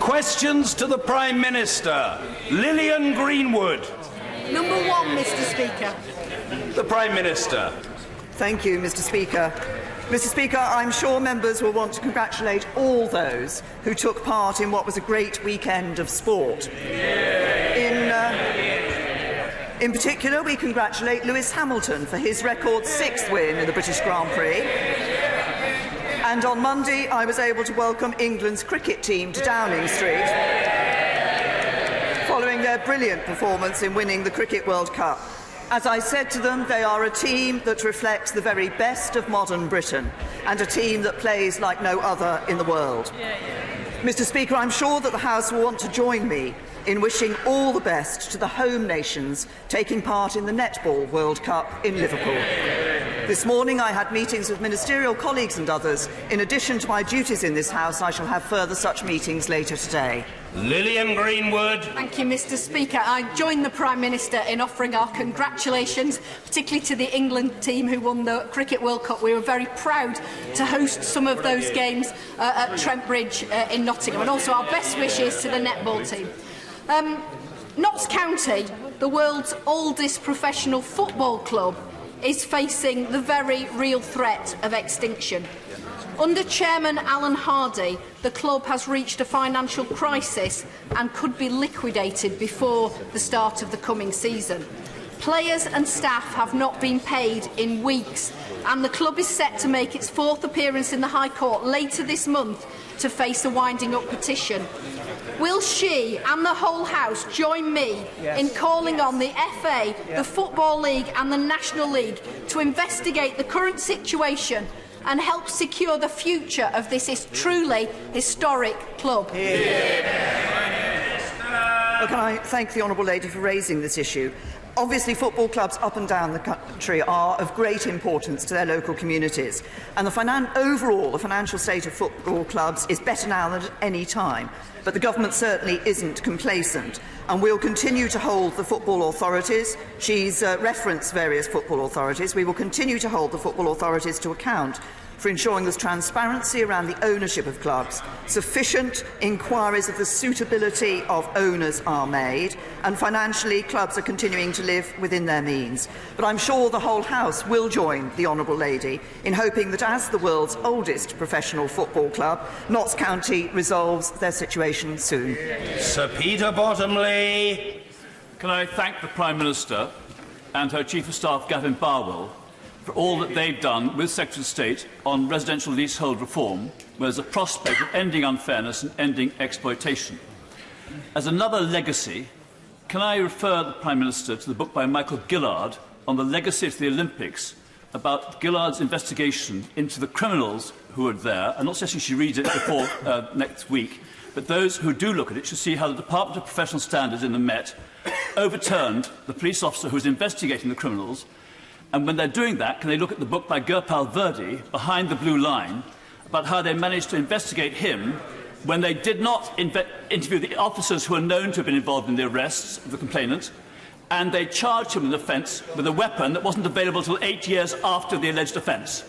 Questions to the Prime Minister. Lillian Greenwood. Number 1, Mr. Speaker. The Prime Minister. Thank you, Mr. Speaker. Mr. Speaker, I'm sure members will want to congratulate all those who took part in what was a great weekend of sport. In particular, we congratulate Lewis Hamilton for his record 6th win in the British Grand Prix. And on Monday, I was able to welcome England's cricket team to Downing Street following their brilliant performance in winning the Cricket World Cup. As I said to them, they are a team that reflects the very best of modern Britain and a team that plays like no other in the world. Mr. Speaker, I'm sure that the House will want to join me in wishing all the best to the home nations taking part in the Netball World Cup in Liverpool. This morning I had meetings with ministerial colleagues and others. In addition to my duties in this House, I shall have further such meetings later today. Lillian Greenwood. Thank you, Mr. Speaker. I join the Prime Minister in offering our congratulations, particularly to the England team who won the Cricket World Cup. We were very proud to host some of those games at Trent Bridge in Nottingham, and also our best wishes to the netball team. Notts County, the world's oldest professional football club, is facing the very real threat of extinction. Under Chairman Alan Hardy, the club has reached a financial crisis and could be liquidated before the start of the coming season. Players and staff have not been paid in weeks, and the club is set to make its 4th appearance in the High Court later this month to face a winding-up petition. Will she and the whole House join me in calling on the FA, the Football League and the National League to investigate the current situation and help secure the future of this truly historic club? Well, can I thank the Honourable Lady for raising this issue? Obviously, football clubs up and down the country are of great importance to their local communities, and overall the financial state of football clubs is better now than at any time. But the government certainly isn't complacent, and we'll continue to hold the football authorities. She's referenced various football authorities. We will continue to hold the football authorities to account for ensuring there's transparency around the ownership of clubs, sufficient inquiries of the suitability of owners are made, and financially clubs are continuing to live within their means. But I'm sure the whole House will join the Honourable Lady in hoping that as the world's oldest professional football club, Notts County resolves their situation soon. Sir Peter Bottomley. Can I thank the Prime Minister and her Chief of Staff, Gavin Barwell, for all that they've done with Secretary of State on residential leasehold reform, where there's a prospect of ending unfairness and ending exploitation. As another legacy, can I refer the Prime Minister to the book by Michael Gillard on the legacy of the Olympics, about Gillard's investigation into the criminals who were there? I'm not suggesting she reads it before next week, but those who do look at it should see how the Department of Professional Standards in the Met overturned the police officer who was investigating the criminals. And when they're doing that, can they look at the book by Gurpal Verdi, Behind the Blue Line, about how they managed to investigate him when they did not interview the officers who are known to have been involved in the arrests of the complainant, and they charged him with an offence with a weapon that wasn't available until 8 years after the alleged offence.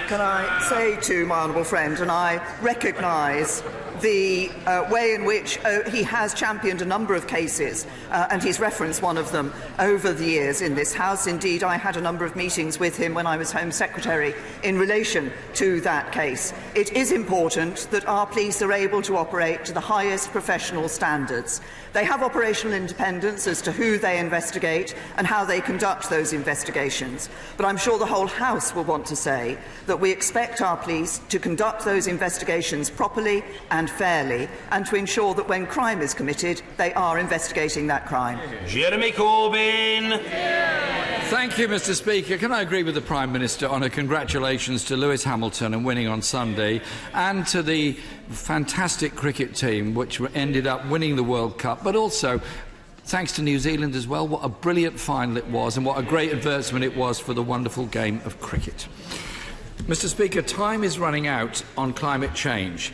Can I say to my honourable friend, and I recognise the way in which he has championed a number of cases, and he's referenced one of them over the years in this House. Indeed, I had a number of meetings with him when I was Home Secretary in relation to that case. It is important that our police are able to operate to the highest professional standards. They have operational independence as to who they investigate and how they conduct those investigations. But I'm sure the whole House will want to say that we expect our police to conduct those investigations properly and fairly, and to ensure that when crime is committed, they are investigating that crime. Jeremy Corbyn. Thank you, Mr. Speaker. Can I agree with the Prime Minister on her congratulations to Lewis Hamilton and winning on Sunday, and to the fantastic cricket team which ended up winning the World Cup, but also thanks to New Zealand as well. What a brilliant final it was, and what a great advertisement it was for the wonderful game of cricket. Mr. Speaker, time is running out on climate change.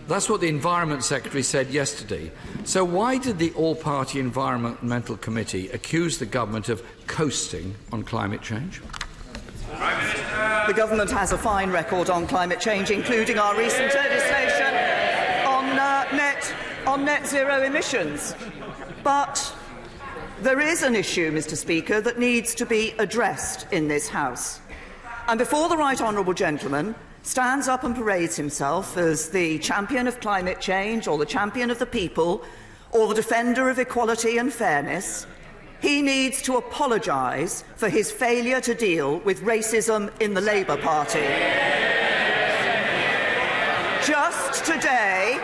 That's what the Environment Secretary said yesterday. So why did the All-Party Environmental Committee accuse the government of coasting on climate change? The government has a fine record on climate change, including our recent legislation on net zero emissions. But there is an issue, Mr. Speaker, that needs to be addressed in this House. And before the right honourable gentleman stands up and parades himself as the champion of climate change or the champion of the people or the defender of equality and fairness, he needs to apologise for his failure to deal with racism in the Labour Party. Just today,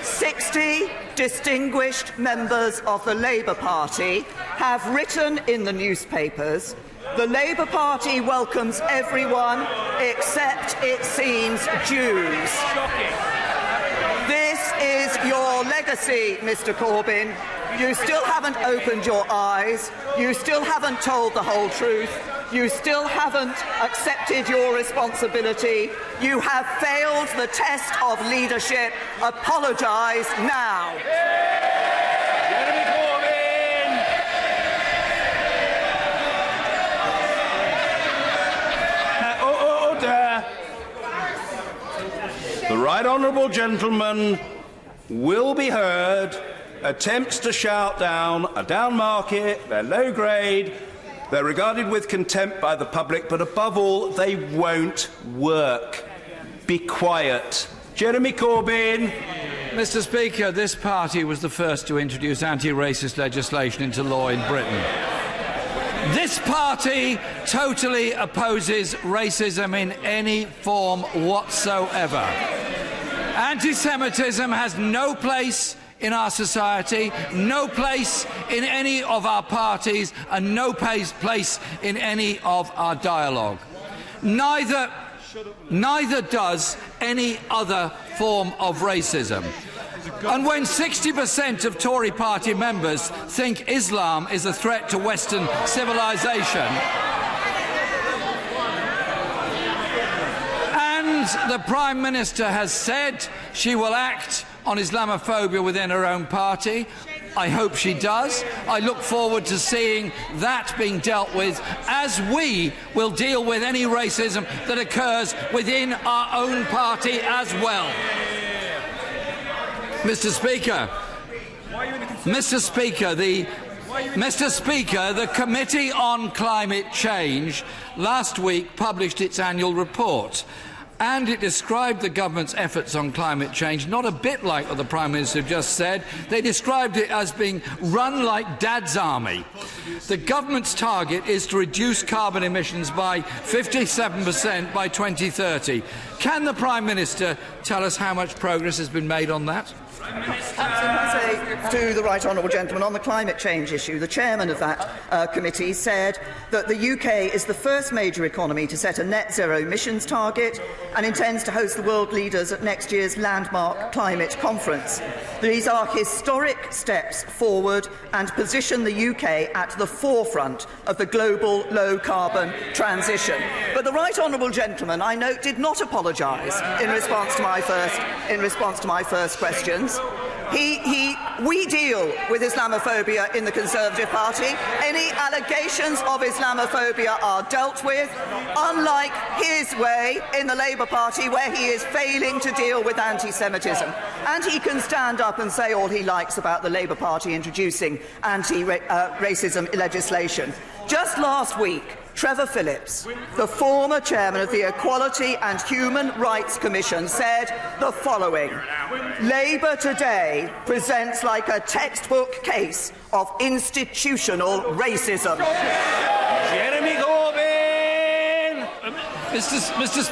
60 distinguished members of the Labour Party have written in the newspapers, "The Labour Party welcomes everyone except, it seems, Jews." This is your legacy, Mr. Corbyn. You still haven't opened your eyes. You still haven't told the whole truth. You still haven't accepted your responsibility. You have failed the test of leadership. Apologise now. Jeremy Corbyn! Order. The right honourable gentleman will be heard. Attempts to shout down are down market, they're low grade, they're regarded with contempt by the public, but above all, they won't work. Be quiet. Jeremy Corbyn. Mr. Speaker, this party was the first to introduce anti-racist legislation into law in Britain. This party totally opposes racism in any form whatsoever. Anti-Semitism has no place in our society, no place in any of our parties, and no place in any of our dialogue. Neither does any other form of racism. And when 60% of Tory party members think Islam is a threat to Western civilization, and the Prime Minister has said she will act on Islamophobia within her own party, I hope she does. I look forward to seeing that being dealt with, as we will deal with any racism that occurs within our own party as well. Mr. Speaker, the Committee on Climate Change last week published its annual report, and it described the government's efforts on climate change not a bit like what the Prime Minister just said. They described it as being run like Dad's army. The government's target is to reduce carbon emissions by 57% by 2030. Can the Prime Minister tell us how much progress has been made on that? To the right honourable gentleman on the climate change issue, the chairman of that committee said that the UK is the first major economy to set a net zero emissions target and intends to host the world leaders at next year's landmark climate conference. These are historic steps forward and position the UK at the forefront of the global low-carbon transition. But the right honourable gentleman, I note, did not apologise in response to my first questions. We deal with Islamophobia in the Conservative Party. Any allegations of Islamophobia are dealt with, unlike his way in the Labour Party, where he is failing to deal with anti-Semitism. And he can stand up and say all he likes about the Labour Party introducing anti-racism legislation. Just last week, Trevor Phillips, the former chairman of the Equality and Human Rights Commission, said the following: Labour today presents like a textbook case of institutional racism. Jeremy Corbyn! Mr.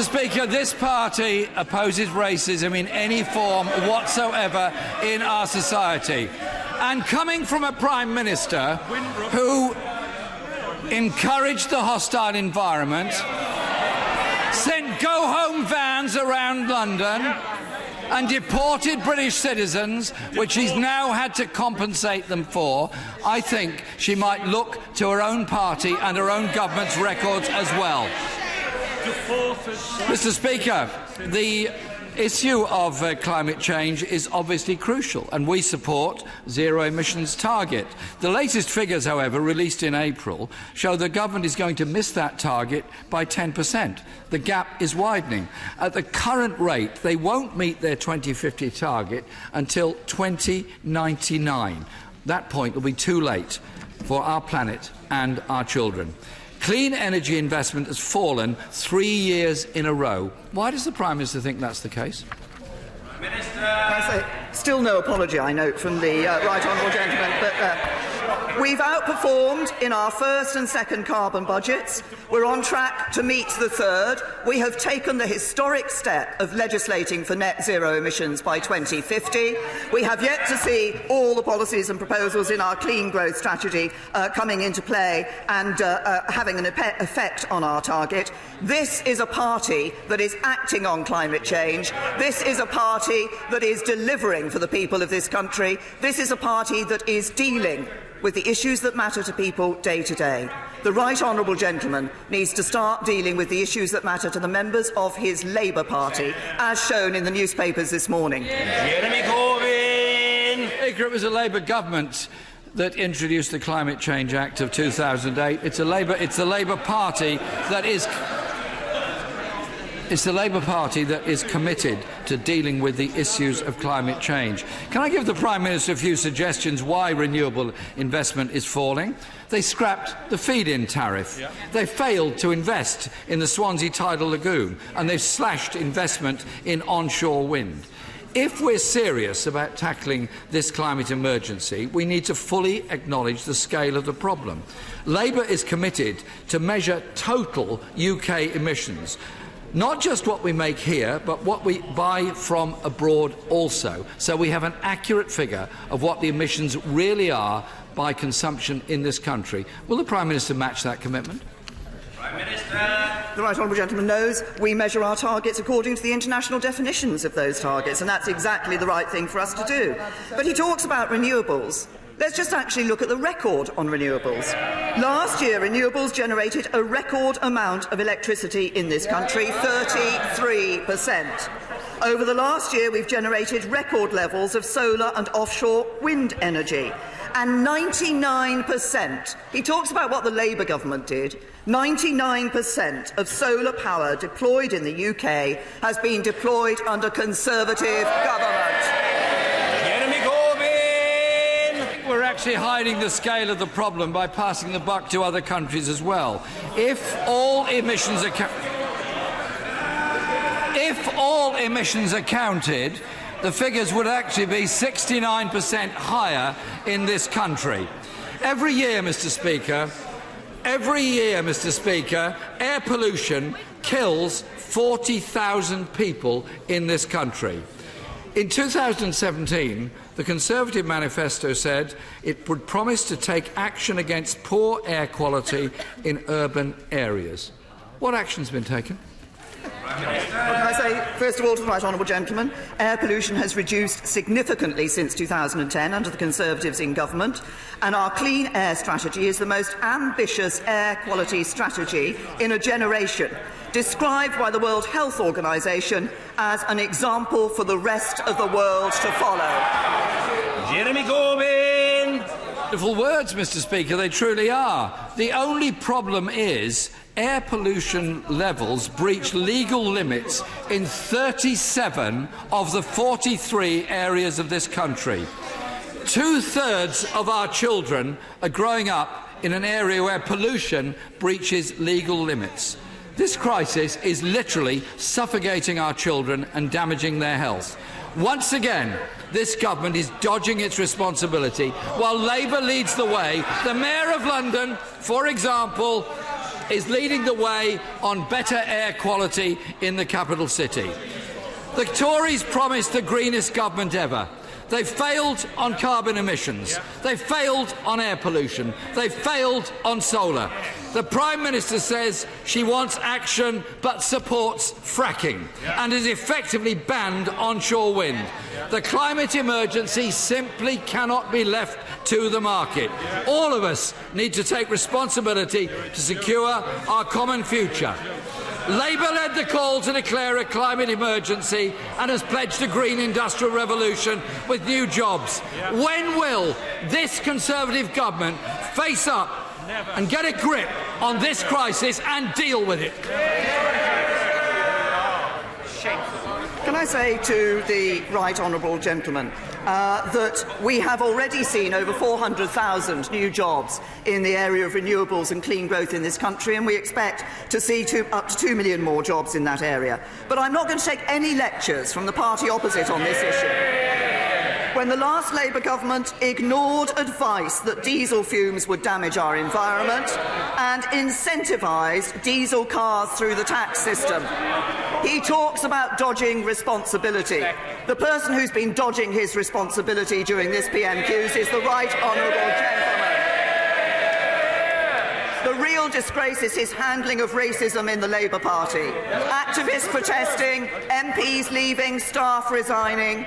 Speaker, this party opposes racism in any form whatsoever in our society. And coming from a Prime Minister who encouraged the hostile environment, sent go-home vans around London and deported British citizens, which she's now had to compensate them for, I think she might look to her own party and her own government's records as well. Mr. Speaker, the issue of climate change is obviously crucial, and we support zero emissions target. The latest figures, however, released in April, show the government is going to miss that target by 10%. The gap is widening. At the current rate, they won't meet their 2050 target until 2099. That point will be too late for our planet and our children. Clean energy investment has fallen 3 years in a row. Why does the Prime Minister think that's the case? Still no apology, I note, from the right honourable gentleman, but we've outperformed in our first and second carbon budgets. We're on track to meet the third. We have taken the historic step of legislating for net zero emissions by 2050. We have yet to see all the policies and proposals in our clean growth strategy coming into play and having an effect on our target. This is a party that is acting on climate change. This is a party that is delivering for the people of this country. This is a party that is dealing with the issues that matter to people day to day. The right honourable gentleman needs to start dealing with the issues that matter to the members of his Labour Party, as shown in the newspapers this morning. Jeremy Corbyn! Speaker, it was a Labour government that introduced the Climate Change Act of 2008. It's the Labour Party that is... It's the Labour Party that is committed to dealing with the issues of climate change. Can I give the Prime Minister a few suggestions why renewable investment is falling? They scrapped the feed-in tariff. Yeah. They failed to invest in the Swansea Tidal Lagoon, and they've slashed investment in onshore wind. If we're serious about tackling this climate emergency, we need to fully acknowledge the scale of the problem. Labour is committed to measure total UK emissions. Not just what we make here, but what we buy from abroad also, so we have an accurate figure of what the emissions really are by consumption in this country. Will the Prime Minister match that commitment? Prime Minister. The right honourable gentleman knows we measure our targets according to the international definitions of those targets, and that's exactly the right thing for us to do. But he talks about renewables. Let's just actually look at the record on renewables. Last year, renewables generated a record amount of electricity in this country, 33%. Over the last year, we've generated record levels of solar and offshore wind energy. And 99%, he talks about what the Labour government did, 99% of solar power deployed in the UK has been deployed under Conservative government. We're actually hiding the scale of the problem by passing the buck to other countries as well. If all emissions are counted, the figures would actually be 69% higher in this country. Every year, Mr. Speaker, air pollution kills 40,000 people in this country. In 2017, the Conservative manifesto said it would promise to take action against poor air quality in urban areas. What action has been taken? Can I say, first of all, to the right honourable gentleman, air pollution has reduced significantly since 2010 under the Conservatives in government, and our clean air strategy is the most ambitious air quality strategy in a generation, described by the World Health Organization as an example for the rest of the world to follow. Jeremy Corbyn! Beautiful words, Mr. Speaker, they truly are. The only problem is air pollution levels breach legal limits in 37 of the 43 areas of this country. 2/3 of our children are growing up in an area where pollution breaches legal limits. This crisis is literally suffocating our children and damaging their health. Once again, this government is dodging its responsibility while Labour leads the way. The Mayor of London, for example, is leading the way on better air quality in the capital city. The Tories promised the greenest government ever. They failed on carbon emissions. They failed on air pollution. They failed on solar. The Prime Minister says she wants action but supports fracking and has effectively banned onshore wind. The climate emergency simply cannot be left to the market. All of us need to take responsibility to secure our common future. Labour led the call to declare a climate emergency and has pledged a green industrial revolution with new jobs. When will this Conservative government face up and get a grip on this crisis and deal with it? Can I say to the right honourable gentleman that we have already seen over 400,000 new jobs in the area of renewables and clean growth in this country, and we expect to see up to 2 million more jobs in that area. But I'm not going to take any lectures from the party opposite on this issue. When the last Labour government ignored advice that diesel fumes would damage our environment and incentivised diesel cars through the tax system. He talks about dodging responsibility. The person who's been dodging his responsibility during this PMQs is the right honourable gentleman. The real disgrace is his handling of racism in the Labour Party. Activists protesting, MPs leaving, staff resigning.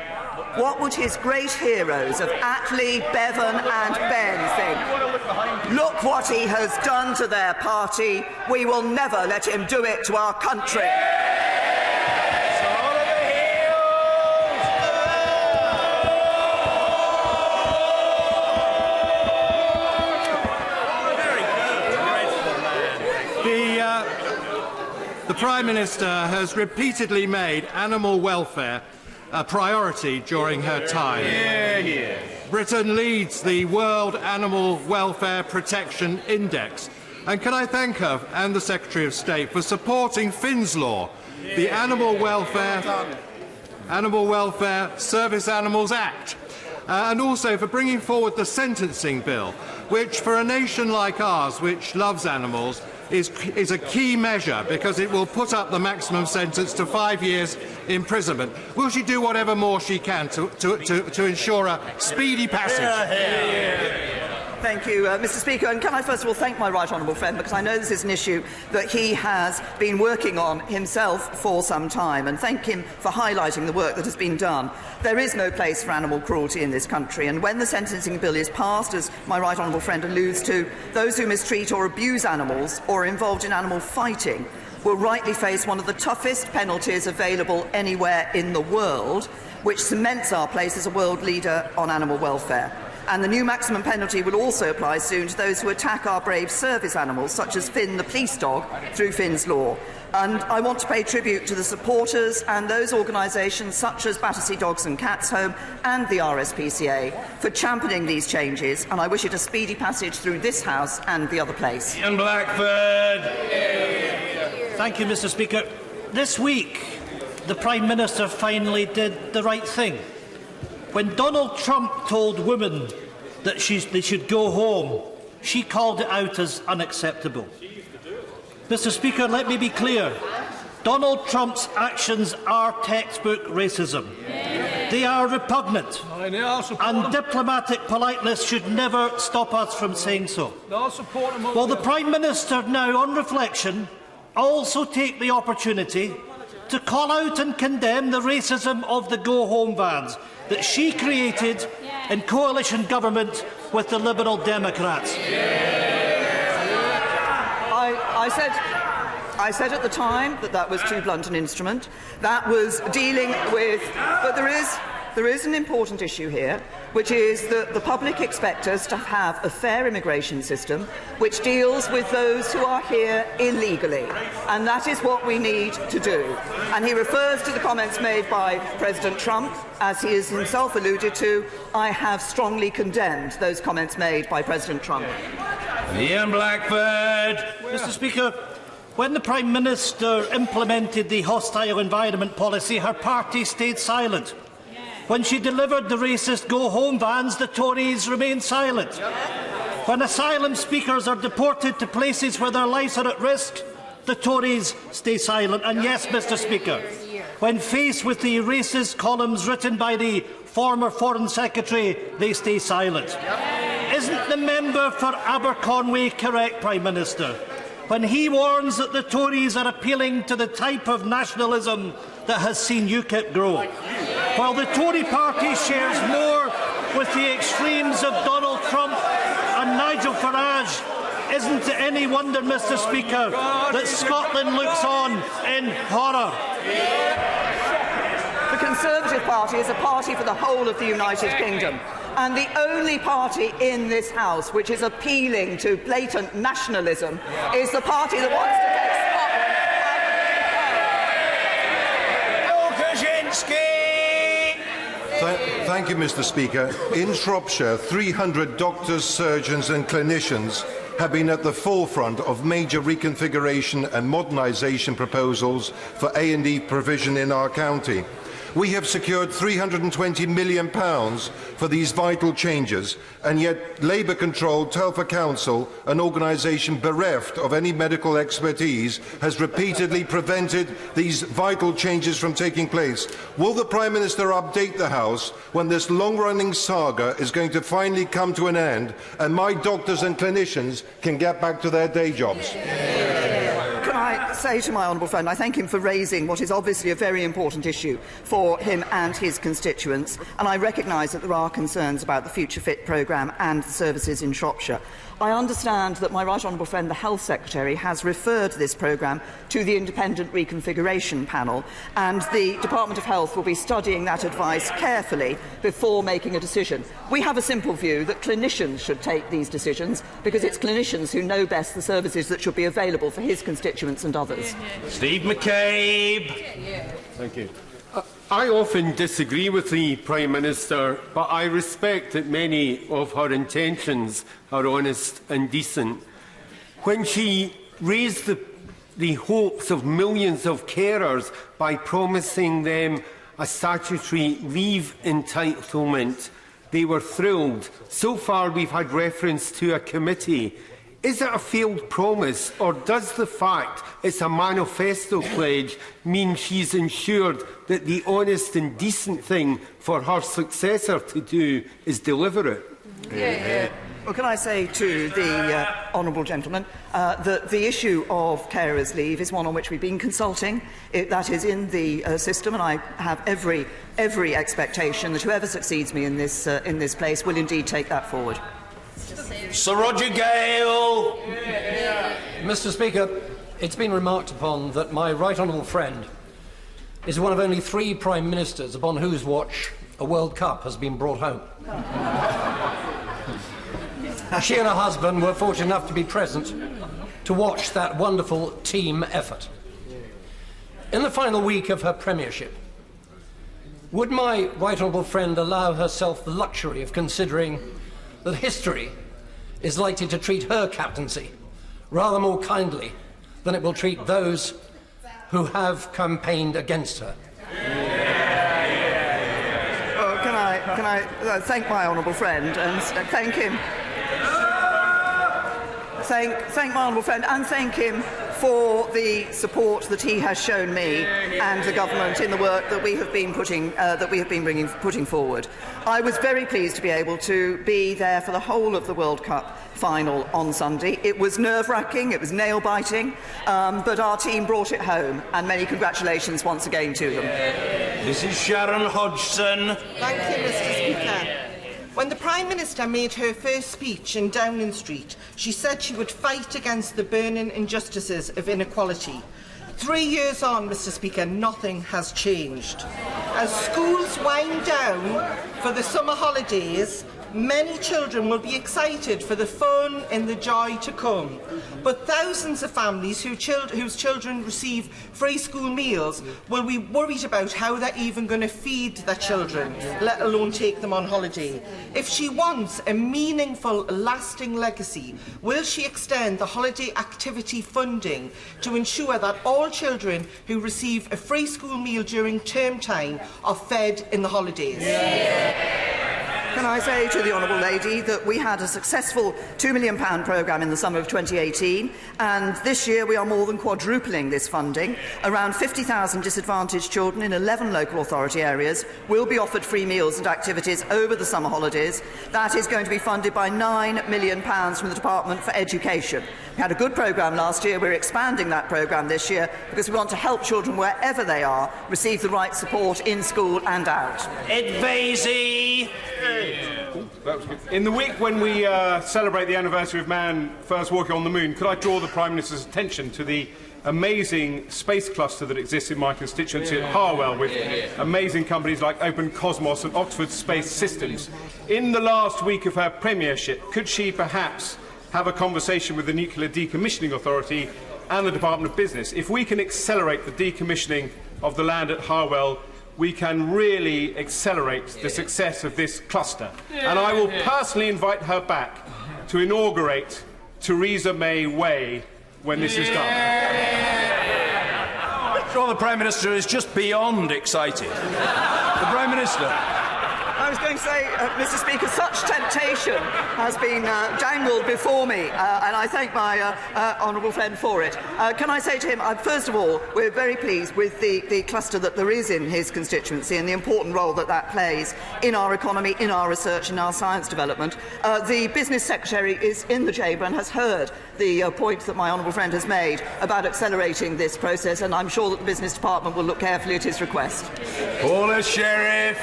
What would his great heroes of Attlee, Bevan and Ben think? Look what he has done to their party. We will never let him do it to our country. The Prime Minister has repeatedly made animal welfare a priority during her time. Britain leads the World Animal Welfare Protection Index. And can I thank her and the Secretary of State for supporting Finn's Law, the Animal Welfare Service Animals Act, and also for bringing forward the sentencing bill, which for a nation like ours, which loves animals, is a key measure because it will put up the maximum sentence to 5 years imprisonment. Will she do whatever more she can to ensure a speedy passage? Thank you, Mr. Speaker. And can I first of all thank my right honourable friend, because I know this is an issue that he has been working on himself for some time, and thank him for highlighting the work that has been done. There is no place for animal cruelty in this country, and when the sentencing bill is passed, as my right honourable friend alludes to, those who mistreat or abuse animals or are involved in animal fighting will rightly face one of the toughest penalties available anywhere in the world, which cements our place as a world leader on animal welfare. And the new maximum penalty will also apply soon to those who attack our brave service animals, such as Finn the police dog, through Finn's Law. And I want to pay tribute to the supporters and those organisations such as Battersea Dogs and Cats Home and the RSPCA for championing these changes, and I wish it a speedy passage through this House and the other place. Ian Blackford. Thank you, Mr. Speaker. This week, the Prime Minister finally did the right thing. When Donald Trump told women that they should go home, she called it out as unacceptable. Mr. Speaker, let me be clear. Donald Trump's actions are textbook racism. They are repugnant, and diplomatic politeness should never stop us from saying so. Will the Prime Minister now, on reflection, also take the opportunity to call out and condemn the racism of the go-home vans that she created in coalition government with the Liberal Democrats? I said at the time that was too blunt an instrument. That was dealing with... But there is an important issue here, which is that the public expect us to have a fair immigration system which deals with those who are here illegally. And that is what we need to do. And he refers to the comments made by President Trump. As he has himself alluded to, I have strongly condemned those comments made by President Trump. Ian Blackford. Mr. Speaker, when the Prime Minister implemented the hostile environment policy, her party stayed silent. When she delivered the racist go-home vans, the Tories remained silent. When asylum seekers are deported to places where their lives are at risk, the Tories stay silent. And yes, Mr. Speaker, when faced with the racist columns written by the former Foreign Secretary, they stay silent. Isn't the member for Aberconwy correct, Prime Minister, when he warns that the Tories are appealing to the type of nationalism that has seen UKIP grow? While the Tory party shares more with the extremes of Donald Trump and Nigel Farage isn't it any wonder, Mr. Speaker, that Scotland looks on in horror? The Conservative Party is a party for the whole of the United Kingdom, and the only party in this House which is appealing to blatant nationalism is the party that wants to take Thank you, Mr. Speaker. In Shropshire, 300 doctors, surgeons and clinicians have been at the forefront of major reconfiguration and modernisation proposals for A&E provision in our county. We have secured £320 million for these vital changes, and yet Labour-controlled Telford Council, an organisation bereft of any medical expertise, has repeatedly prevented these vital changes from taking place. Will the Prime Minister update the House when this long-running saga is going to finally come to an end and my doctors and clinicians can get back to their day jobs? Can I say to my honourable friend, I thank him for raising what is obviously a very important issue for him and his constituents, and I recognise that there are concerns about the Future Fit programme and the services in Shropshire. I understand that my right honourable friend, the Health Secretary, has referred this programme to the Independent Reconfiguration Panel, and the Department of Health will be studying that advice carefully before making a decision. We have a simple view that clinicians should take these decisions because it's clinicians who know best the services that should be available for his constituents and others. Steve McCabe. Thank you. I often disagree with the Prime Minister, but I respect that many of her intentions are honest and decent. When she raised the hopes of millions of carers by promising them a statutory leave entitlement, they were thrilled. So far we've had reference to a committee. Is it a failed promise, or does the fact it's a manifesto pledge mean she's ensured that the honest and decent thing for her successor to do is deliver it? Well, can I say to the honourable gentleman that the issue of carers' leave is one on which we've been consulting. That is in the system, and I have every expectation that whoever succeeds me in this place will indeed take that forward. Sir Roger Gale. Mr. Speaker, it's been remarked upon that my right honourable friend is one of only 3 Prime Ministers upon whose watch a World Cup has been brought home. She and her husband were fortunate enough to be present to watch that wonderful team effort. In the final week of her premiership, would my right honourable friend allow herself the luxury of considering that history is likely to treat her captaincy rather more kindly than it will treat those who have campaigned against her? Can I thank my honourable friend and thank him? Thank my honourable friend and thank him for the support that he has shown me and the government in the work that we have been putting forward. I was very pleased to be able to be there for the whole of the World Cup final on Sunday. It was nerve-wracking, it was nail-biting, but our team brought it home, and many congratulations once again to them. This is Sharon Hodgson. Thank you, Mr. Speaker. When the Prime Minister made her first speech in Downing Street, she said she would fight against the burning injustices of inequality. 3 years on, Mr. Speaker, nothing has changed. As schools wind down for the summer holidays, many children will be excited for the fun and the joy to come. But thousands of families whose children receive free school meals will be worried about how they're even going to feed their children, let alone take them on holiday. If she wants a meaningful, lasting legacy, will she extend the holiday activity funding to ensure that all children who receive a free school meal during term time are fed in the holidays? Can I say to the honourable lady that we had a successful £2 million programme in the summer of 2018, and this year we are more than quadrupling this funding. Around 50,000 disadvantaged children in 11 local authority areas will be offered free meals and activities over the summer holidays. That is going to be funded by £9 million from the Department for Education. We had a good programme last year. We're expanding that programme this year because we want to help children wherever they are receive the right support in school and out. Ed Vasey. In the week when we celebrate the anniversary of man first walking on the moon, could I draw the Prime Minister's attention to the amazing space cluster that exists in my constituency at Harwell, with amazing companies like Open Cosmos and Oxford Space Systems. In the last week of her premiership, could she perhaps have a conversation with the Nuclear Decommissioning Authority and the Department of Business? If we can accelerate the decommissioning of the land at Harwell, we can really accelerate the success of this cluster. And I will personally invite her back to inaugurate Theresa May Way when this is done. Sure, the Prime Minister is just beyond excited. The Prime Minister. I was going to say, Mr. Speaker, such temptation has been dangled before me, and I thank my honourable friend for it. Can I say to him, first of all, we're very pleased with the cluster that there is in his constituency and the important role that that plays in our economy, in our research, in our science development. The Business Secretary is in the chamber and has heard the point that my honourable friend has made about accelerating this process, and I'm sure that the Business Department will look carefully at his request. Paula Sheriff.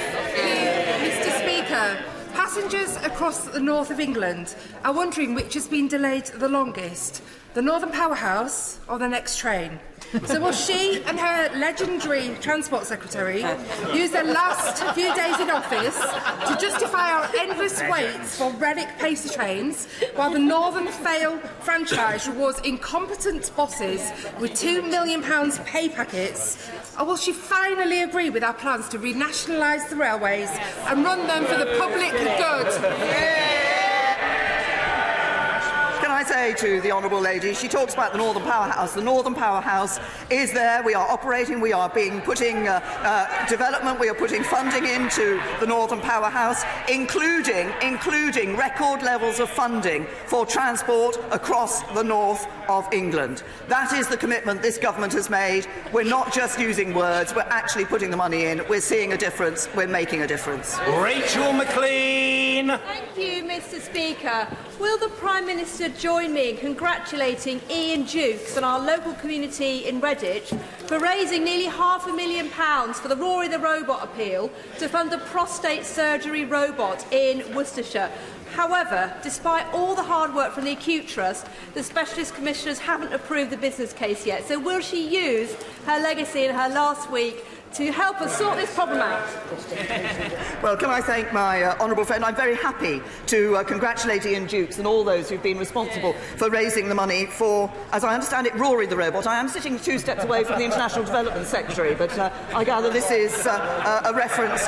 Mr. Speaker, passengers across the north of England are wondering which has been delayed the longest, the Northern Powerhouse or the next train. So will she and her legendary Transport Secretary use their last few days in office to justify our endless waits for relic pacer trains, while the Northern Fail franchise rewards incompetent bosses with £2 million pay packets? Or will she finally agree with our plans to renationalise the railways and run them for the public good? Can I say to the honourable lady, she talks about the Northern Powerhouse. The Northern Powerhouse is there. We are operating. We are putting development. We are putting funding into the Northern Powerhouse, including record levels of funding for transport across the north of England. That is the commitment this government has made. We're not just using words. We're actually putting the money in. We're seeing a difference. We're making a difference. Rachel McLean. Thank you, Mr. Speaker. Will the Prime Minister join me in congratulating Ian Dukes and our local community in Redditch for raising nearly £500,000 for the Rory the Robot appeal to fund a prostate surgery robot in Worcestershire? However, despite all the hard work from the Acute Trust, the Specialist Commissioners haven't approved the business case yet. So will she use her legacy in her last week to help us sort this problem out? Well, can I thank my honourable friend? I'm very happy to congratulate Ian Dukes and all those who've been responsible for raising the money for, as I understand it, Rory the Robot. I am sitting 2 steps away from the International Development Secretary, but I gather this is a reference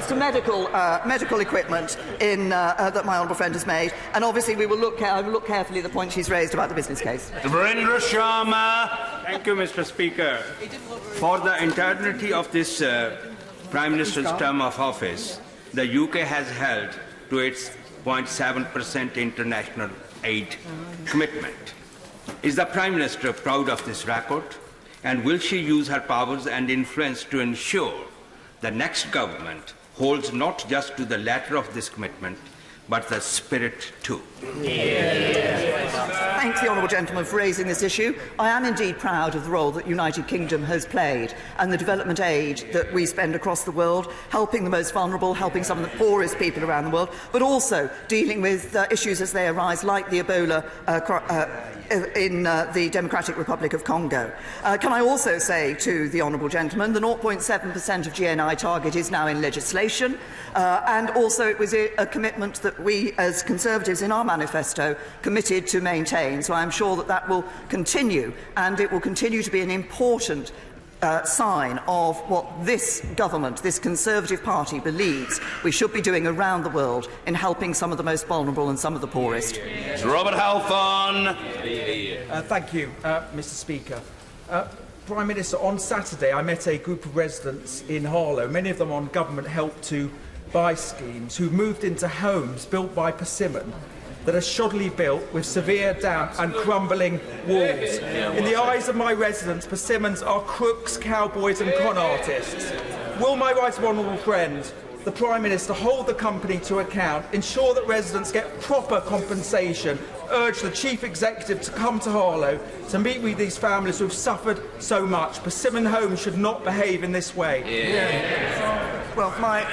to medical equipment that my honourable friend has made. And obviously we will look carefully at the point she's raised about the business case. Virendra Sharma. Thank you, Mr. Speaker. For the entirety of this Prime Minister's term of office, the UK has held to its 0.7% international aid commitment. Is the Prime Minister proud of this record? And will she use her powers and influence to ensure the next government holds not just to the letter of this commitment, but the spirit too? Thank the honourable gentleman for raising this issue. I am indeed proud of the role that the United Kingdom has played and the development aid that we spend across the world, helping the most vulnerable, helping some of the poorest people around the world, but also dealing with issues as they arise, like the Ebola in the Democratic Republic of Congo. Can I also say to the honourable gentleman, the 0.7% of GNI target is now in legislation, and also it was a commitment that we as Conservatives in our manifesto committed to maintain. So I'm sure that that will continue, and it will continue to be an important sign of what this government, this Conservative Party, believes we should be doing around the world in helping some of the most vulnerable and some of the poorest. Robert Halfon. Thank you, Mr. Speaker. Prime Minister, on Saturday I met a group of residents in Harlow, many of them on government help to buy schemes, who moved into homes built by Persimmon that are shoddily built with severe damp and crumbling walls. In the eyes of my residents, Persimmons are crooks, cowboys and con artists. Will my right honourable friend, the Prime Minister, hold the company to account, ensure that residents get proper compensation, urge the Chief Executive to come to Harlow to meet with these families who have suffered so much? Persimmon Homes should not behave in this way. Well, my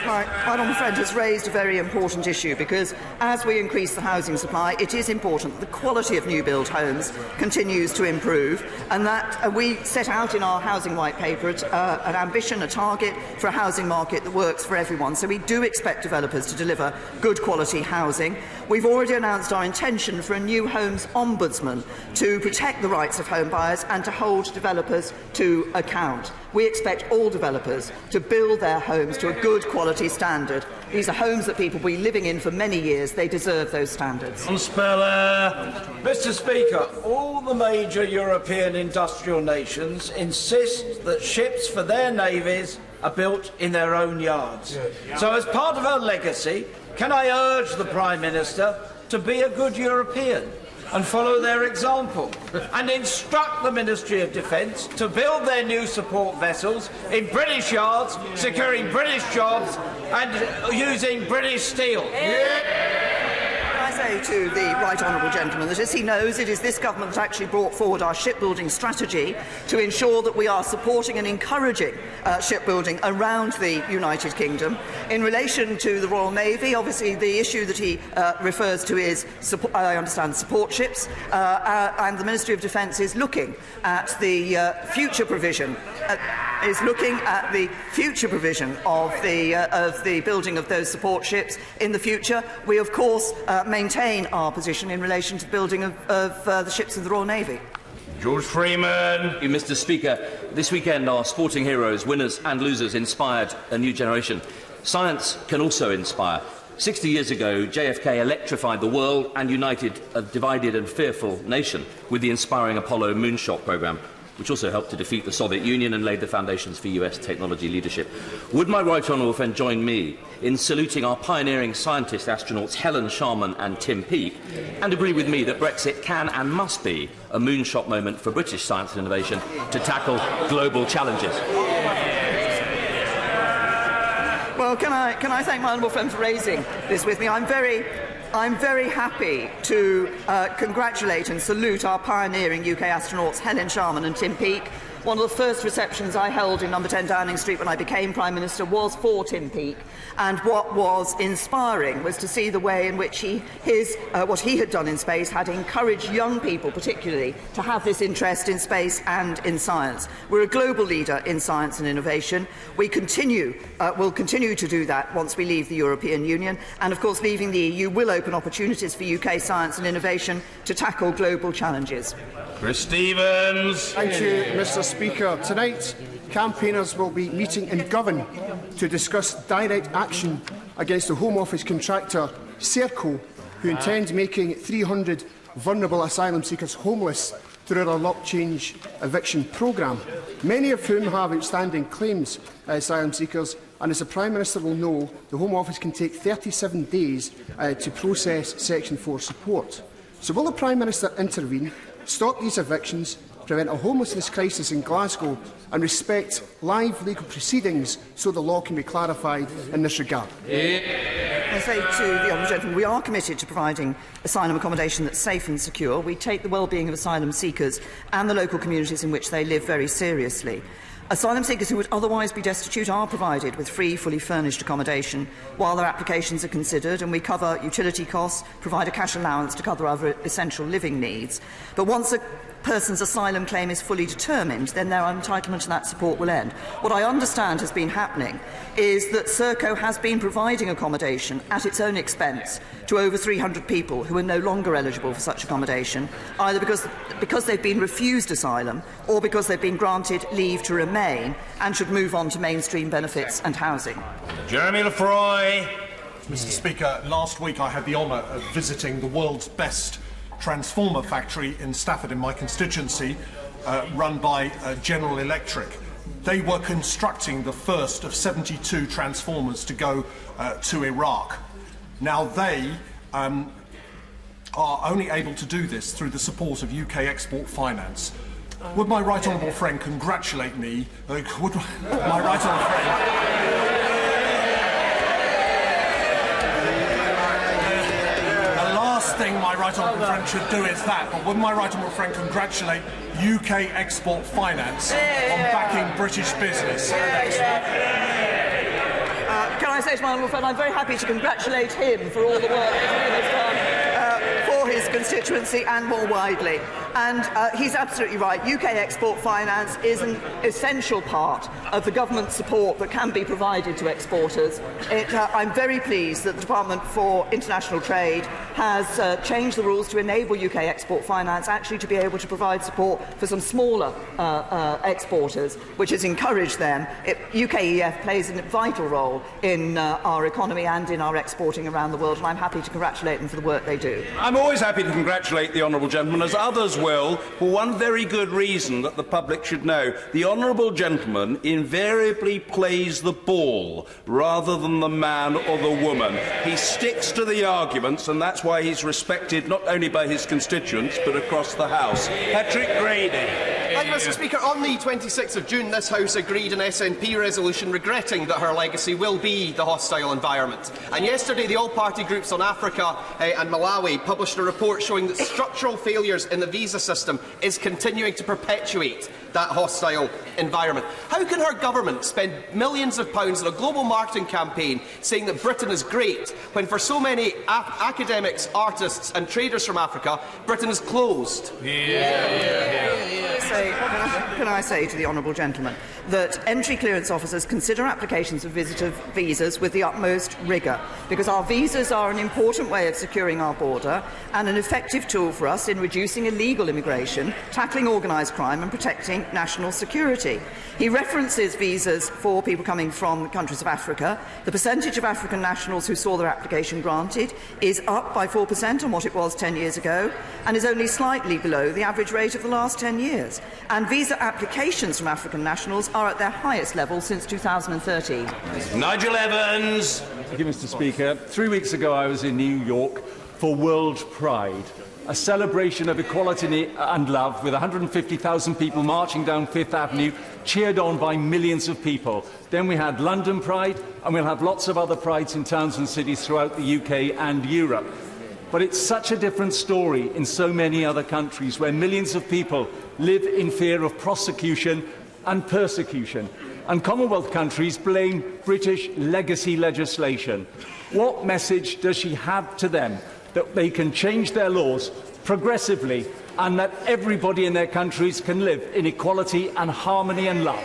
honourable friend has raised a very important issue, because as we increase the housing supply, it is important that the quality of new build homes continues to improve, and that we set out in our housing white paper an ambition, a target for a housing market that works for everyone. So we do expect developers to deliver good quality housing. We've already announced our intention for a new homes ombudsman to protect the rights of home buyers and to hold developers to account. We expect all developers to build their homes to a good quality standard. These are homes that people will be living in for many years. They deserve those standards. Mr. Speaker, all the major European industrial nations insist that ships for their navies are built in their own yards. So as part of our legacy, can I urge the Prime Minister to be a good European and follow their example, and instruct the Ministry of Defence to build their new support vessels in British yards, securing British jobs and using British steel? I say to the right honourable gentleman that, as he knows, it is this government that actually brought forward our shipbuilding strategy to ensure that we are supporting and encouraging shipbuilding around the United Kingdom. In relation to the Royal Navy, obviously the issue that he refers to is, I understand, support ships, and the Ministry of Defence is looking at the future provision. Of the building of those support ships in the future. We, of course, maintain our position in relation to the building of the ships of the Royal Navy. George Freeman. Thank you, Mr. Speaker. This weekend, our sporting heroes, winners and losers, inspired a new generation. Science can also inspire. 60 years ago, JFK electrified the world and united a divided and fearful nation with the inspiring Apollo moonshot programme, which also helped to defeat the Soviet Union and laid the foundations for US technology leadership. Would my right honourable friend join me in saluting our pioneering scientist astronauts Helen Sharman and Tim Peake, and agree with me that Brexit can and must be a moonshot moment for British science and innovation to tackle global challenges? Well, can I thank my honourable friend for raising this with me? I'm very happy to congratulate and salute our pioneering UK astronauts Helen Sharman and Tim Peake. One of the first receptions I held in number 10 Downing Street when I became Prime Minister was for Tim Peake, and what was inspiring was to see the way in which what he had done in space had encouraged young people particularly to have this interest in space and in science. We're a global leader in science and innovation. We will continue to do that once we leave the European Union, and of course leaving the EU will open opportunities for UK science and innovation to tackle global challenges. Chris Stevens. Thank you, Mr. Speaker. Tonight, campaigners will be meeting in Govan to discuss direct action against the Home Office contractor Serco, who intends making 300 vulnerable asylum seekers homeless through their lock change eviction programme, many of whom have outstanding claims as asylum seekers, and as the Prime Minister will know, the Home Office can take 37 days to process Section 4 support. So will the Prime Minister intervene, stop these evictions, prevent a homelessness crisis in Glasgow, and respect live legal proceedings so the law can be clarified in this regard? I say to the honourable gentleman, we are committed to providing asylum accommodation that's safe and secure. We take the well-being of asylum seekers and the local communities in which they live very seriously. Asylum seekers who would otherwise be destitute are provided with free, fully furnished accommodation while their applications are considered, and we cover utility costs, provide a cash allowance to cover other essential living needs. But once a person's asylum claim is fully determined, then their entitlement to that support will end. What I understand has been happening is that Serco has been providing accommodation at its own expense to over 300 people who are no longer eligible for such accommodation, either because they've been refused asylum or because they've been granted leave to remain and should move on to mainstream benefits and housing. Jeremy Lefroy. Mr. Speaker, last week I had the honour of visiting the world's best transformer factory in Stafford, in my constituency, run by General Electric. They were constructing the first of 72 transformers to go to Iraq. Now they are only able to do this through the support of UK export finance. Would my right honourable friend congratulate me? Would my right honourable friend... thing my right honourable friend should do is that, but would my right honourable friend congratulate UK export finance on backing British business? I say to my honourable friend, I'm very happy to congratulate him for all the work that he has done for his constituency and more widely. And he's absolutely right. UK export finance is an essential part of the government support that can be provided to exporters. I'm very pleased that the Department for International Trade has changed the rules to enable UK export finance actually to be able to provide support for some smaller exporters, which has encouraged them. UKEF plays a vital role in our economy and in our exporting around the world, and I'm happy to congratulate them for the work they do. I'm always happy to congratulate the honourable gentleman, as others will, for one very good reason that the public should know. The honourable gentleman invariably plays the ball rather than the man or the woman. He sticks to the arguments, and that's why he's respected not only by his constituents but across the House. Patrick Grady. Thank you, Mr. Speaker. On the 26th of June, this House agreed an SNP resolution regretting that her legacy will be the hostile environment. And yesterday, the all-party groups on Africa and Malawi published a report showing that structural failures in the visa system is continuing to perpetuate that hostile environment. How can her government spend millions of pounds on a global marketing campaign saying that Britain is great, when for so many academics, artists and traders from Africa, Britain is closed? Can I say to the honourable gentleman that entry clearance officers consider applications for visitor visas with the utmost rigour, because our visas are an important way of securing our border and an effective tool for us in reducing illegal immigration, tackling organised crime and protecting national security. He references visas for people coming from countries of Africa. The percentage of African nationals who saw their application granted is up by 4% on what it was 10 years ago, and is only slightly below the average rate of the last 10 years. And visa applications from African nationals are at their highest level since 2013. Nigel Evans. Thank you, Mr. Speaker. 3 weeks ago, I was in New York for World Pride, a celebration of equality and love, with 150,000 people marching down Fifth Avenue, cheered on by millions of people. Then we had London Pride, and we'll have lots of other prides in towns and cities throughout the UK and Europe. But it's such a different story in so many other countries, where millions of people live in fear of prosecution and persecution. And Commonwealth countries blame British legacy legislation. What message does she have to them that they can change their laws progressively and that everybody in their countries can live in equality and harmony and love?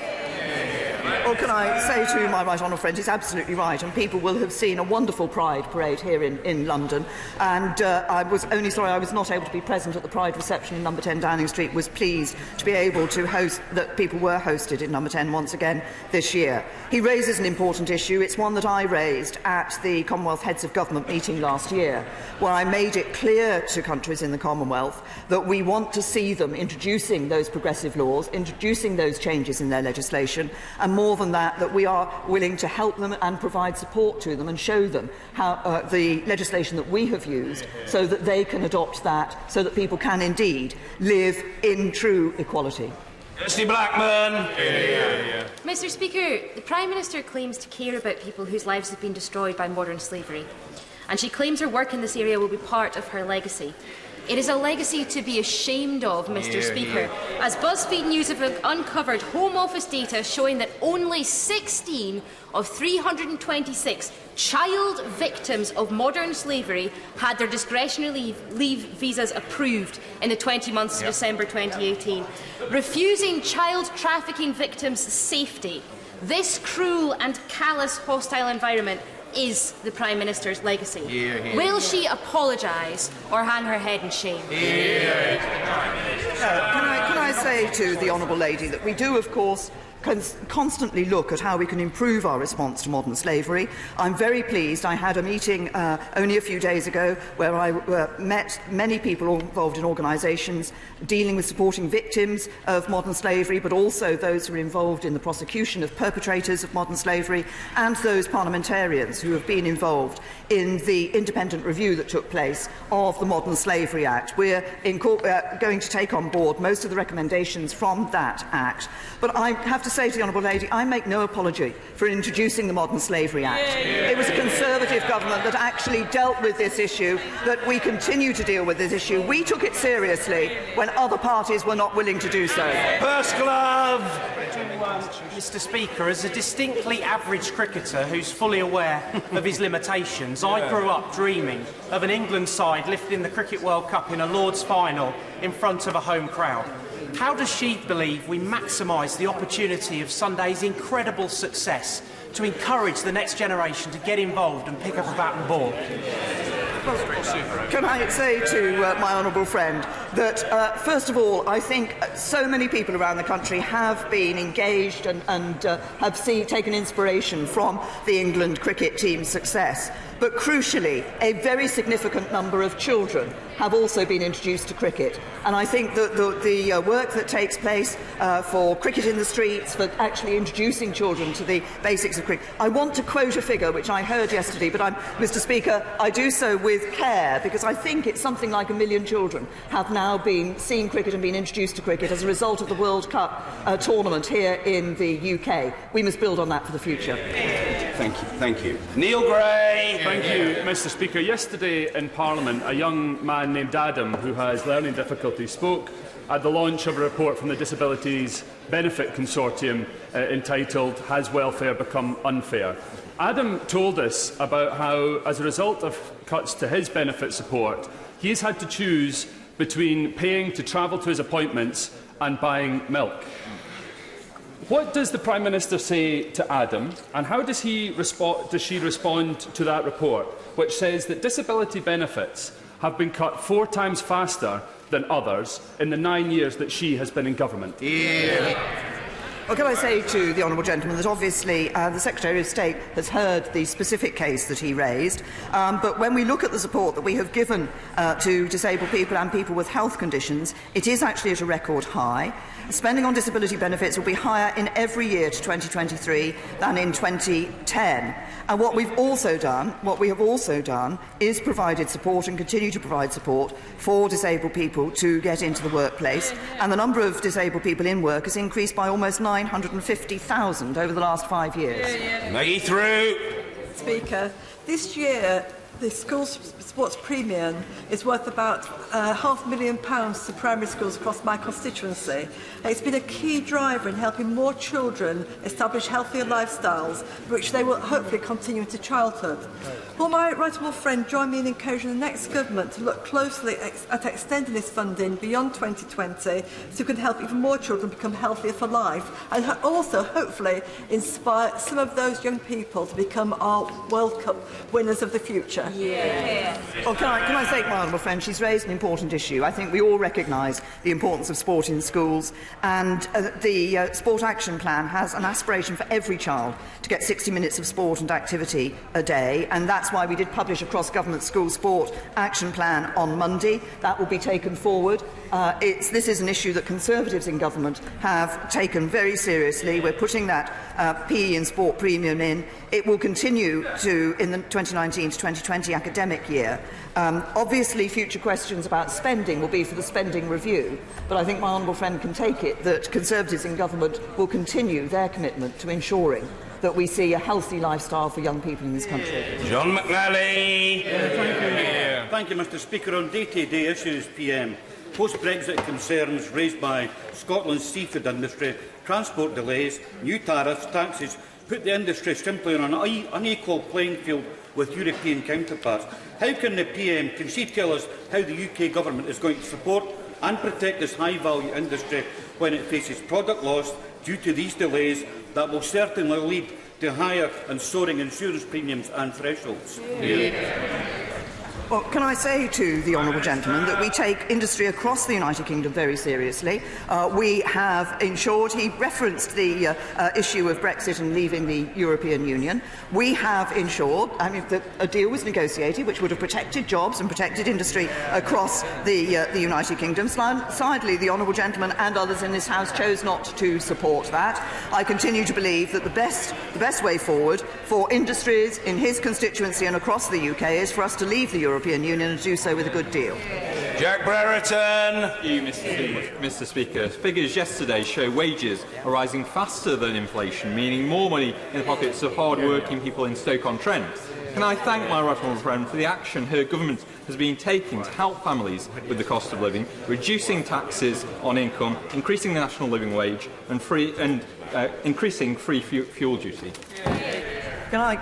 Well, can I say to my right honourable friend, he's absolutely right, and people will have seen a wonderful Pride parade here in London, and I was only sorry I was not able to be present at the Pride reception in number 10 Downing Street. Was pleased to be able to host, that people were hosted in number 10 once again this year. He raises an important issue. It's one that I raised at the Commonwealth Heads of Government meeting last year, where I made it clear to countries in the Commonwealth that we want to see them introducing those progressive laws, introducing those changes in their legislation, and more than that we are willing to help them and provide support to them and show them how the legislation that we have used, so that they can adopt that, so that people can indeed live in true equality. Kirsty Blackman. Mr. Speaker, the Prime Minister claims to care about people whose lives have been destroyed by modern slavery, and she claims her work in this area will be part of her legacy. It is a legacy to be ashamed of, Mr. Speaker, as BuzzFeed News have uncovered Home Office data showing that only 16 of 326 child victims of modern slavery had their discretionary leave visas approved in the 20 months to December 2018. Refusing child trafficking victims safety, this cruel and callous hostile environment is the Prime Minister's legacy. Will she apologise or hang her head in shame? Can I say to the honourable lady that we do, of course, constantly look at how we can improve our response to modern slavery. I'm very pleased. I had a meeting only a few days ago where I met many people involved in organisations dealing with supporting victims of modern slavery, but also those who are involved in the prosecution of perpetrators of modern slavery, and those parliamentarians who have been involved in the independent review that took place of the Modern Slavery Act. We're going to take on board most of the recommendations from that Act, but I have to to say to the Honourable Lady, I make no apology for introducing the Modern Slavery Act. It was a Conservative government that actually dealt with this issue, that we continue to deal with this issue. We took it seriously when other parties were not willing to do so. First glove! Mr. Speaker, as a distinctly average cricketer who's fully aware of his limitations, I grew up dreaming of an England side lifting the Cricket World Cup in a Lord's final in front of a home crowd. How does she believe we maximise the opportunity of Sunday's incredible success to encourage the next generation to get involved and pick up a bat and ball? Can I say to my honourable friend that, first of all, I think so many people around the country have been engaged and have taken inspiration from the England cricket team's success. But crucially, a very significant number of children have also been introduced to cricket. And I think that the work that takes place for cricket in the streets, for actually introducing children to the basics of cricket. I want to quote a figure which I heard yesterday, but Mr. Speaker, I do so with care, because I think it's something like 1 million children have now been seeing cricket and been introduced to cricket as a result of the World Cup tournament here in the UK. We must build on that for the future. Thank you. Thank you. Neil Gray. Thank you, Mr. Speaker. Yesterday in Parliament, a young man named Adam, who has learning difficulties, spoke at the launch of a report from the Disabilities Benefit Consortium entitled "Has Welfare Become Unfair?" Adam told us about how, as a result of cuts to his benefit support, he has had to choose between paying to travel to his appointments and buying milk. What does the Prime Minister say to Adam, and how does she respond to that report, which says that disability benefits have been cut 4 times faster than others in the 9 years that she has been in government? Well, can I say to the honourable gentleman that obviously the Secretary of State has heard the specific case that he raised, but when we look at the support that we have given to disabled people and people with health conditions, it is actually at a record high. Spending on disability benefits will be higher in every year to 2023 than in 2010. And what we have also done is provided support and continue to provide support for disabled people to get into the workplace. And the number of disabled people in work has increased by almost 950,000 over the last 5 years. Maggie through. Speaker, this year the school sports premium is worth about £500,000 to primary schools across my constituency. It's been a key driver in helping more children establish healthier lifestyles, which they will hopefully continue into childhood. Will my right honourable friend join me in encouraging the next government to look closely at extending this funding beyond 2020 so we can help even more children become healthier for life, and also hopefully inspire some of those young people to become our World Cup winners of the future? Well, can I say to my honourable friend, she's raised an important issue. I think we all recognise the importance of sport in schools, and the Sport Action Plan has an aspiration for every child to get 60 minutes of sport and activity a day, and that's why we did publish a cross-government school sport action plan on Monday. That will be taken forward. This is an issue that Conservatives in government have taken very seriously. We're putting that PE and sport premium in. It will continue in the 2019 to 2020 academic year. Obviously, future questions about spending will be for the spending review, but I think my honourable friend can take it that Conservatives in government will continue their commitment to ensuring that we see a healthy lifestyle for young people in this country. John McNally. Thank you, Mr. Speaker. On day-to-day issues, PM, post-Brexit concerns raised by Scotland's seafood industry, transport delays, new tariffs, taxes, put the industry simply on an unequal playing field with European counterparts. How can the PM, can she tell us how the UK government is going to support and protect this high-value industry when it faces product loss due to these delays that will certainly lead to higher and soaring insurance premiums and thresholds? Well, can I say to the honourable gentleman that we take industry across the United Kingdom very seriously. We have ensured, he referenced the issue of Brexit and leaving the European Union. We have ensured, that a deal was negotiated which would have protected jobs and protected industry across the United Kingdom. Sadly, the honourable gentleman and others in this House chose not to support that. I continue to believe that the best way forward for industries in his constituency and across the UK is for us to leave the European Union and do so with a good deal. Jack Brereton. Thank you, Mr. Speaker. Figures yesterday show wages are rising faster than inflation, meaning more money in the pockets of hard-working people in Stoke-on-Trent. Can I thank my right honourable friend for the action her government has been taking to help families with the cost of living, reducing taxes on income, increasing the national living wage and increasing free fuel duty? Can I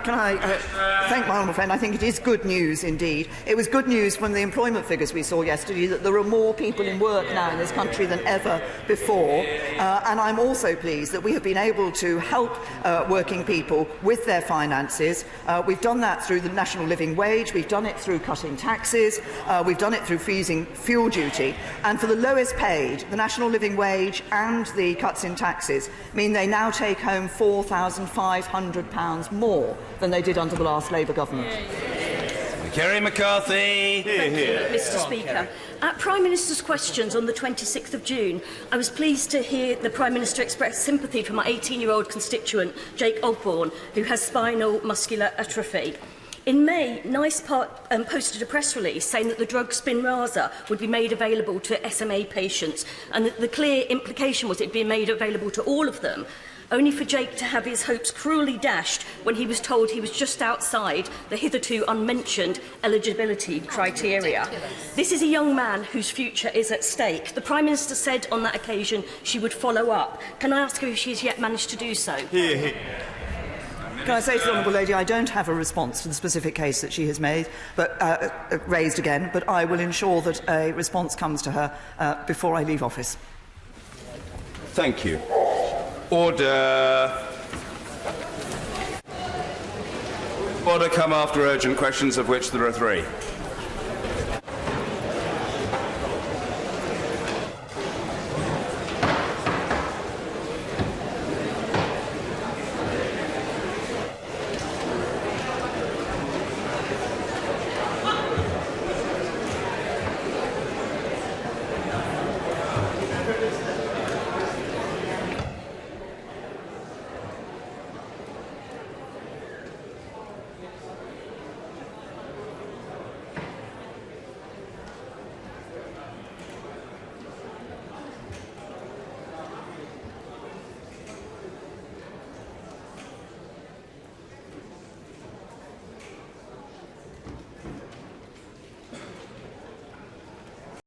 thank my honourable friend? I think it is good news indeed. It was good news from the employment figures we saw yesterday that there are more people in work now in this country than ever before. And I'm also pleased that we have been able to help working people with their finances. We've done that through the national living wage, we've done it through cutting taxes, we've done it through freezing fuel duty. And for the lowest paid, the national living wage and the cuts in taxes mean they now take home £4,500 more than they did under the last Labour government. Kerry McCarthy. Thank you, Mr. Speaker. At Prime Minister's questions on the 26th of June, I was pleased to hear the Prime Minister express sympathy for my 18-year-old constituent, Jake Ogborn, who has spinal muscular atrophy. In May, NICE posted a press release saying that the drug Spinraza would be made available to SMA patients, and that the clear implication was it would be made available to all of them, only for Jake to have his hopes cruelly dashed when he was told he was just outside the hitherto unmentioned eligibility criteria. This is a young man whose future is at stake. The Prime Minister said on that occasion she would follow up. Can I ask her if she has yet managed to do so? Can I say to the honourable lady, I don't have a response to the specific case that she has made, raised again, but I will ensure that a response comes to her before I leave office. Thank you. Order. Order come after urgent questions, of which there are 3.